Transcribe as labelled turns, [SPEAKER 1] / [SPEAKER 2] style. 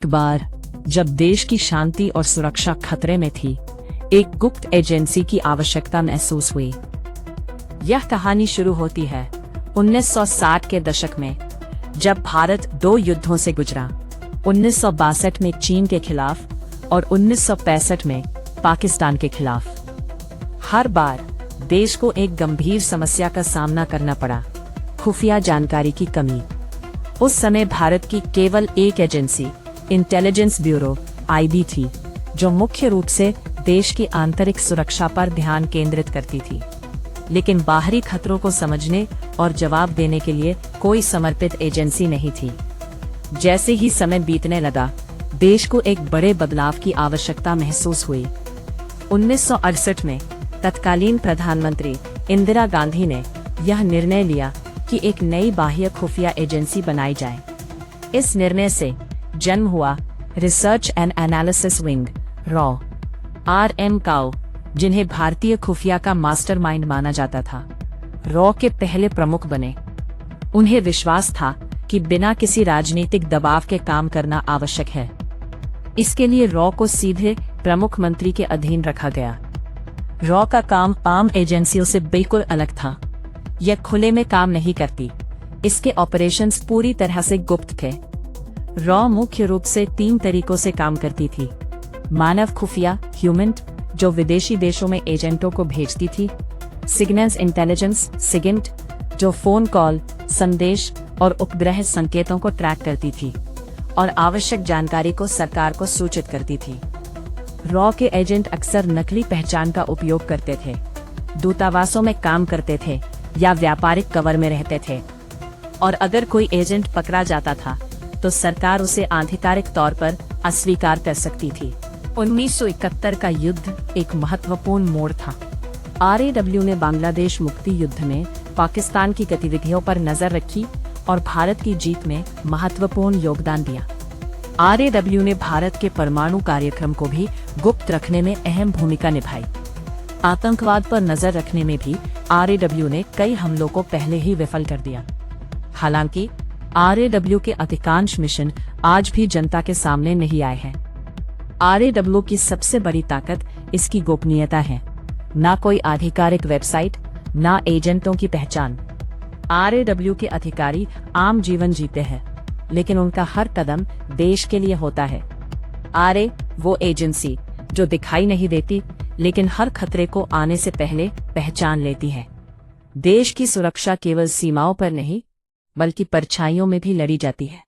[SPEAKER 1] एक बार जब देश की शांति और सुरक्षा खतरे में थी, एक गुप्त एजेंसी की आवश्यकता महसूस हुई। यह कहानी शुरू होती है 1960 के दशक में, जब भारत दो युद्धों से गुजरा। 1962 में चीन के खिलाफ और 1965 में पाकिस्तान के खिलाफ। हर बार देश को एक गंभीर समस्या का सामना करना पड़ा, खुफिया जानकारी की कमी। उस समय भारत की केवल एक एजेंसी इंटेलिजेंस ब्यूरो (IB) थी, जो मुख्य रूप से देश की आंतरिक सुरक्षा पर ध्यान केंद्रित करती थी, लेकिन बाहरी खतरों को समझने और जवाब देने के लिए कोई समर्पित एजेंसी नहीं थी। जैसे ही समय बीतने लगा, देश को एक बड़े बदलाव की आवश्यकता महसूस हुई। 1968 में तत्कालीन प्रधानमंत्री इंदिरा गांधी ने यह निर्णय लिया कि एक नई बाह्य खुफिया एजेंसी बनाई जाए। इस निर्णय से जन्म हुआ research and analysis wing (raw) RM काओ, जिन्हें भारतीय खुफिया का मास्टरमाइंड माना जाता था, रॉ के पहले प्रमुख बने। उन्हें विश्वास था कि बिना किसी राजनीतिक दबाव के काम करना आवश्यक है। इसके लिए रॉ को सीधे प्रमुख मंत्री के अधीन रखा गया। रॉ का काम आम एजेंसियों से बिल्कुल अलग था। यह खुले में काम नहीं करती, इसके ऑपरेशंस पूरी तरह से गुप्त थे। रॉ मुख्य रूप से 3 तरीकों से काम करती थी: मानव खुफिया (ह्यूमन), जो विदेशी देशों में एजेंटों को भेजती थी; सिग्नल्स इंटेलिजेंस (सिगिंट), जो फोन कॉल, संदेश और उपग्रह संकेतों को ट्रैक करती थी और आवश्यक जानकारी को सरकार को सूचित करती थी। रॉ के एजेंट अक्सर नकली पहचान का उपयोग करते थे, दूतावासों में काम करते थे या व्यापारिक कवर में रहते थे, और अगर कोई एजेंट पकड़ा जाता था तो सरकार उसे आधिकारिक तौर पर अस्वीकार कर सकती थी। 1971 का युद्ध एक महत्वपूर्ण मोड़ था। RAW ने बांग्लादेश मुक्ति युद्ध में पाकिस्तान की गतिविधियों पर नजर रखी और भारत की जीत में महत्वपूर्ण योगदान दिया। RAW ने भारत के परमाणु कार्यक्रम को भी गुप्त रखने में अहम भूमिका निभाई। आतंकवाद पर नजर रखने में भी RAW ने कई हमलों को पहले ही विफल कर दिया। हालांकि RAW के अधिकांश मिशन आज भी जनता के सामने नहीं आए हैं। RAW की सबसे बड़ी ताकत इसकी गोपनीयता है। ना कोई आधिकारिक वेबसाइट, ना एजेंटों की पहचान। RAW के अधिकारी आम जीवन जीते हैं, लेकिन उनका हर कदम देश के लिए होता है। RA वो एजेंसी जो दिखाई नहीं देती, लेकिन हर खतरे को आने से पहले पहचान लेती है। देश की सुरक्षा केवल सीमाओं पर नहीं, बल्कि परछाइयों में भी लड़ी जाती है।